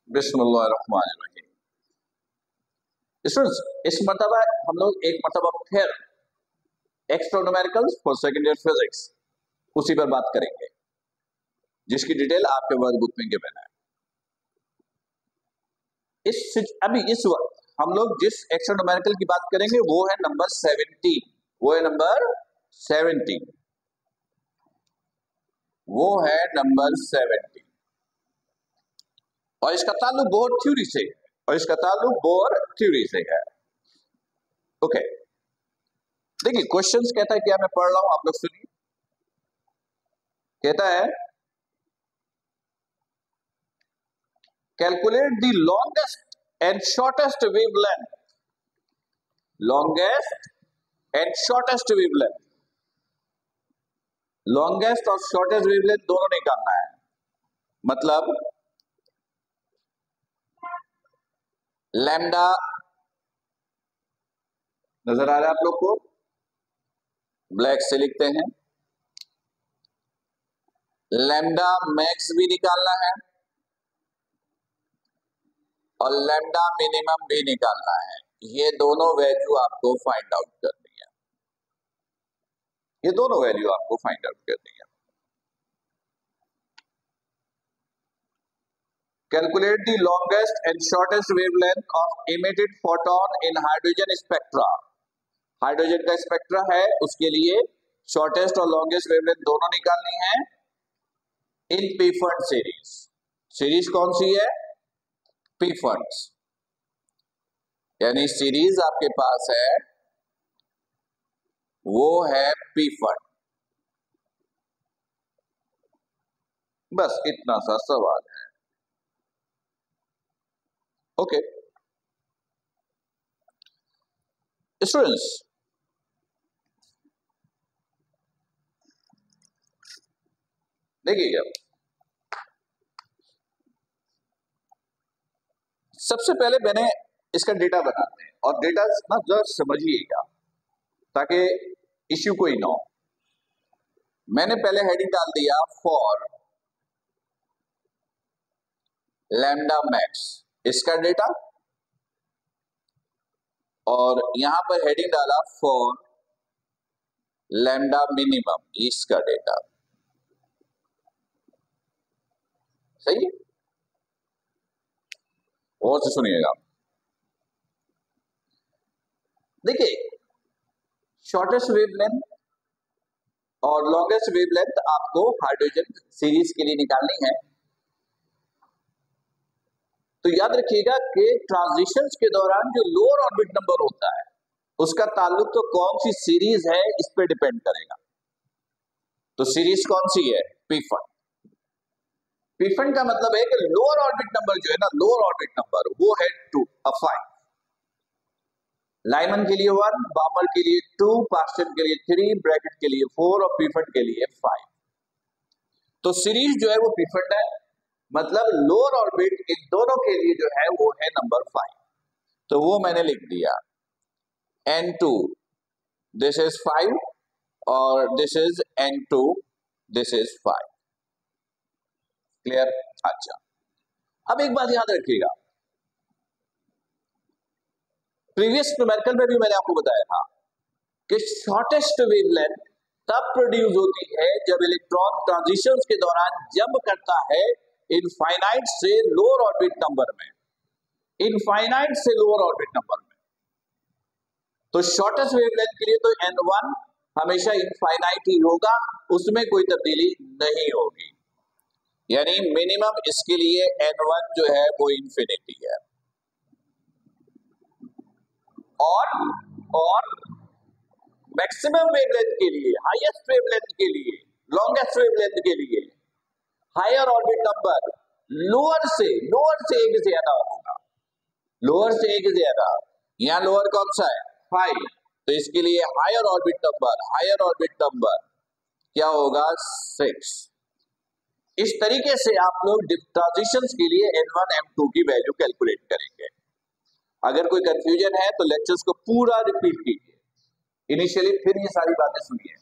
बिस्मिल्लाहिर्रहमानिर्रहीम। स्टूडेंट्स, इस मरतबा हम लोग एक मरतबा फिर extra numericals for second year physics उसी पर बात करेंगे, जिसकी डिटेल आपके वर्कबुक में गिवन है। अभी इस वक्त हम लोग जिस एक्स्ट्रा न्यूमेरिकल की बात करेंगे वो है नंबर 17। वो है नंबर 17। वो है नंबर 17 और इसका ताल्लुक बोर थ्योरी से है। ओके, देखिए क्वेश्चंस कहता है क्या, मैं पढ़ रहा हूं, आप लोग सुनिए। कहता है calculate the longest and shortest wavelength. Longest and shortest wavelength, longest और शॉर्टेस्ट वेवलेंथ दोनों निकालना है। मतलब लैम्डा नजर आ रहा है आप लोग को, ब्लैक से लिखते हैं। लैम्डा मैक्स भी निकालना है और लैम्डा मिनिमम भी निकालना है। ये दोनों वैल्यू आपको फाइंड आउट करनी है। ये दोनों वैल्यू आपको फाइंड आउट करनी है। Calculate the longest and shortest wavelength of emitted photon in hydrogen spectra. Hydrogen का स्पेक्ट्रा है, उसके लिए शॉर्टेस्ट और लॉन्गेस्ट वेवलेंथ दोनों निकालनी है इन पीफर्ट सीरीज। सीरीज कौन सी है? पीफर्ट्स, यानी सीरीज आपके पास है वो है पीफर्ट। बस इतना सा सवाल है। ओके स्टूडेंट्स, देखिएगा, सबसे पहले मैंने इसका डेटा बनाते हैं और डेटा ना जरा समझिएगा ताकि इश्यू कोई ना हो। मैंने पहले हेडिंग डाल दिया फॉर लैम्डा मैक्स, इसका डेटा, और यहां पर हेडिंग डाला फॉर लैम्डा मिनिमम, इसका डेटा। सही है? और से सुनिएगा। देखिए, शॉर्टेस्ट वेवलेंथ और लॉन्गेस्ट वेवलेंथ आपको हाइड्रोजन सीरीज के लिए निकालनी है। तो याद रखिएगा कि ट्रांजिशंस के दौरान जो लोअर ऑर्बिट नंबर होता है उसका ताल्लुक तो कौन सी सीरीज है इस पे डिपेंड करेगा। तो सीरीज कौन सी है? पीफर्ट। पीफर्ट का मतलब है कि लोअर ऑर्बिट नंबर जो है ना, लोअर ऑर्बिट नंबर वो है 5। लाइमन के लिए 1, बामर के लिए 2, पास्टन के लिए 3, ब्रैकेट के लिए 4 और पीफर्ट के लिए 5। तो सीरीज जो है वो पीफर्ट है, मतलब लोअर ऑर्बिट इन दोनों के लिए जो है वो है नंबर 5। तो वो मैंने लिख दिया N2 दिस इज 5 और this is N2 this is 5। Clear? अच्छा, अब एक बात याद रखिएगा, प्रीवियस न्यूमेरिकल में भी मैंने आपको बताया था कि शॉर्टेस्ट वेवलेंथ तब प्रोड्यूस होती है जब इलेक्ट्रॉन ट्रांजिशंस के दौरान जंप करता है इनफाइनाइट से लोअर ऑर्बिट नंबर में, इनफाइनाइट से लोअर ऑर्बिट नंबर में। तो शॉर्टेस्ट वेवलेंथ के लिए तो N1 हमेशा इनफाइनाइट ही होगा, उसमें कोई तब्दीली नहीं होगी। यानी मिनिमम इसके लिए N1 जो है वो इंफिनिटी है। और मैक्सिमम वेवलेंथ के लिए, हाईएस्ट वेवलेंथ के लिए, लॉन्गेस्ट वेवलेंथ के लिए हायर ऑर्बिट नंबर लोअर से एक ज्यादा होगा, लोअर से एक ज्यादा। यहां लोअर कौन सा है? 5। तो इसके लिए हायर ऑर्बिट नंबर क्या होगा? 6। इस तरीके से आप लोग ट्रांजिशंस के लिए N1 M2 की वैल्यू कैलकुलेट करेंगे। अगर कोई कंफ्यूजन है तो लेक्चर्स को पूरा रिपीट कीजिए इनिशियली, फिर ये सारी बातें सुनिए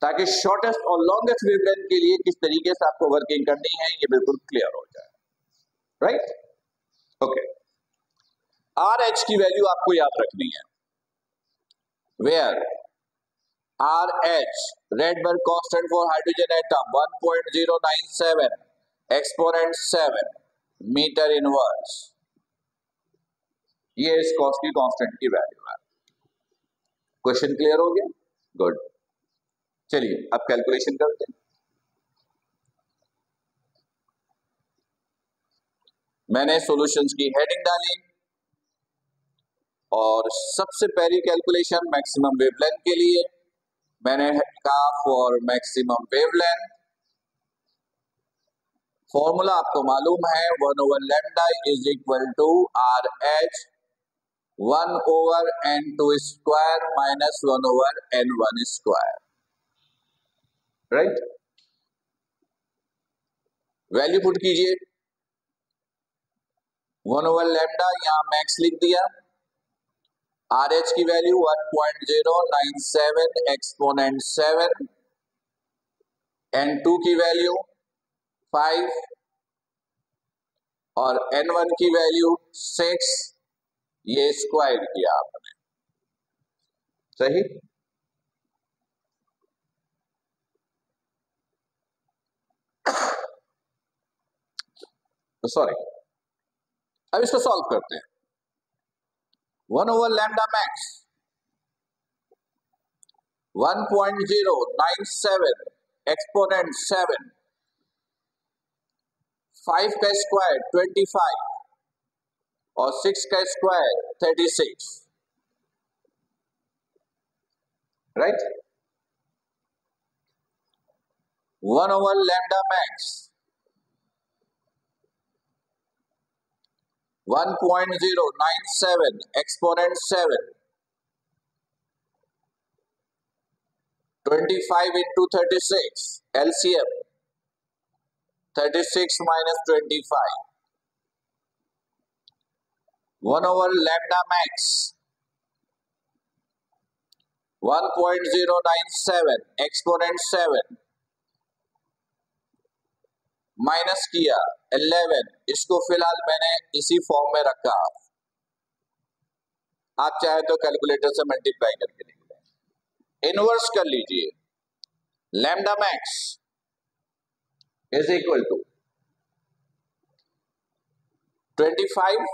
ताकि शॉर्टेस्ट और लॉन्गेस्ट वेवलेंथ के लिए किस तरीके से आपको वर्किंग करनी है ये बिल्कुल क्लियर हो जाए। राइट? ओके, आर एच की वैल्यू आपको याद रखनी है, where R H Rydberg constant for hydrogen atom 1.097 exponent 7 metre inverse, ये इस कॉस्ट की कांस्टेंट की वैल्यू है। क्वेश्चन क्लियर हो गया? गुड, चलिए अब कैलकुलेशन करते हैं। मैंने सॉल्यूशंस की हेडिंग डाली और सबसे पहली कैलकुलेशन मैक्सिमम वेवलेंथ के लिए मैंने कहा फॉर मैक्सिमम वेवलेंथ फॉर्मूला आपको मालूम है 1/λ is equal to R H 1/n2 square minus 1/n1 square, right. Value put कीजिए, 1/λ यहां मैक्स लिख दिया, आर एच की वैल्यू 1.097 एक्सपोनेंट 7, n2 की वैल्यू 5 और n1 की वैल्यू 6, ये स्क्वायर किया आपने, सही। सॉरी, अब इसको सॉल्व करते हैं। 1/λ मैक्स 1.097 एक्सपोनेंट 7, 5 का स्क्वायर 25 और 6 का square 36, right. 1/λ max 1.097 exponent 7, 25 into 36 LCM 36 minus 25, 1/λ max 1.097 exponent 7 minus किया 11, इसको फिलहाल मैंने इसी फॉर्म में रखा, आप चाहे तो कैलकुलेटर से मल्टीप्लाई करके लिख लें, इनवर्स कर लीजिए, lambda max is equal to 25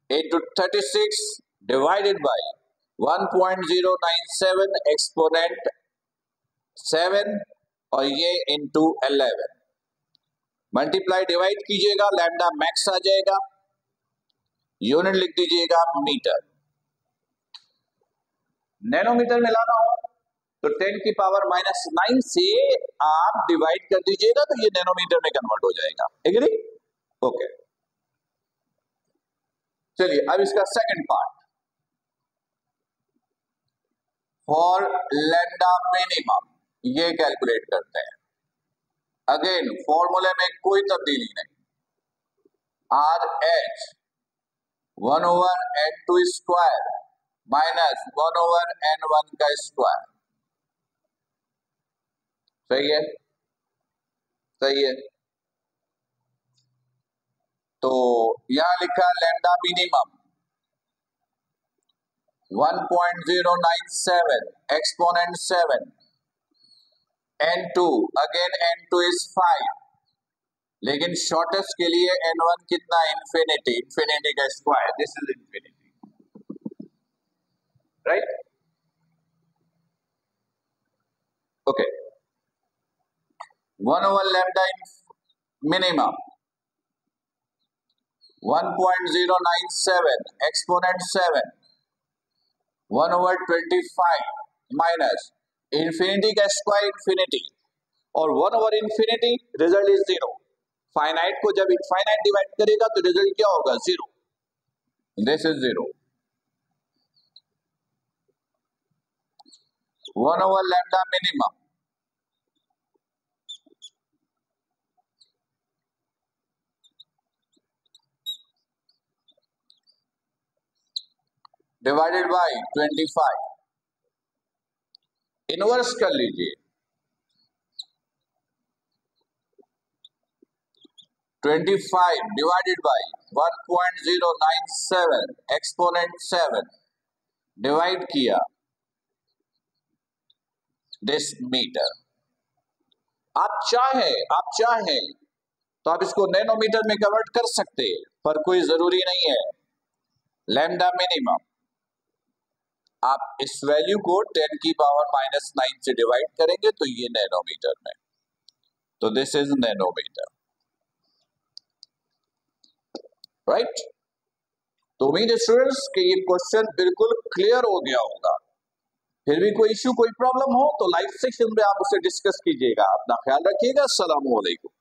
into 36 divided by 1.097 exponent 7 और ये into 11, मल्टीप्लाई डिवाइड कीजिएगा, लैम्डा मैक्स आ जाएगा, यूनिट लिख दीजिएगा मीटर। नैनोमीटर में लाना हो तो 10 की पावर -9 से आप डिवाइड कर दीजिएगा तो ये नैनोमीटर में कन्वर्ट हो जाएगा, एग्री? ओके, चलिए अब इसका second part, for lambda minimum, ये कैलकुलेट करते हैं। अगेन फॉर्मूले में कोई तब्दीली नहीं, are H 1/n2 square minus 1/n1 का स्क्वायर, सही है, सही है। तो यहां लिखा lambda minimum 1.097 exponent 7 n2, again n2 is 5, लेकिन शॉर्टेस्ट के लिए n1 कितना, इंफिनिटी, इंफिनिटी का square, this is infinity, right. Okay, 1/λ minimum 1.097 exponent 7 1/25 minus infinity का स्क्वायर इंफिनिटी और 1/इंफिनिटी, रिजल्ट इज 0। फाइनाइट को जब इनफाइनाइट डिवाइड करेगा तो रिजल्ट क्या होगा, 0, this is 0। 1/λ minimum divided by 25, inverse कर लीजिए, 25 डिवाइडेड बाई 1.097 एक्सपोनेंट 7 डिवाइड किया दिस मीटर। आप चाहें तो आप इसको नैनोमीटर में कन्वर्ट कर सकते हैं, पर कोई जरूरी नहीं है। लैम्डा मिनिमम आप इस वैल्यू को 10 की पावर -9 से डिवाइड करेंगे तो ये नैनोमीटर में, तो दिस इज नैनोमीटर, राइट। तो उम्मीद है स्टूडेंट्स कि ये क्वेश्चन बिल्कुल क्लियर हो गया होगा। फिर भी कोई इश्यू कोई प्रॉब्लम हो तो लाइव सेक्शन में आप उसे डिस्कस कीजिएगा। अपना ख्याल रखिएगा। अस्सलाम वालेकुम।